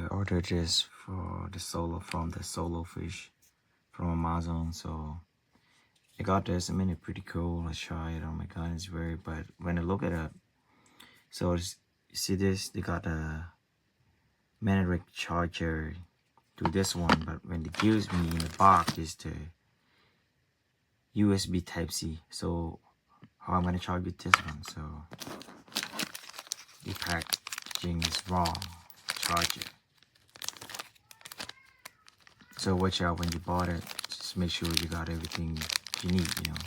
ordered this for the SOLOFISH from Amazon. So I got this. I mean, it's pretty cool. Let's try it. Oh my god, it's very. But when I look at it, so you see this, they got a magnetic charger to this one, but when it gives me in the box is the USB Type-C. So how I'm gonna charge with this one? So the packaging is wrong. Charger. So watch out when you bought it. Just make sure you got everything you need, you know.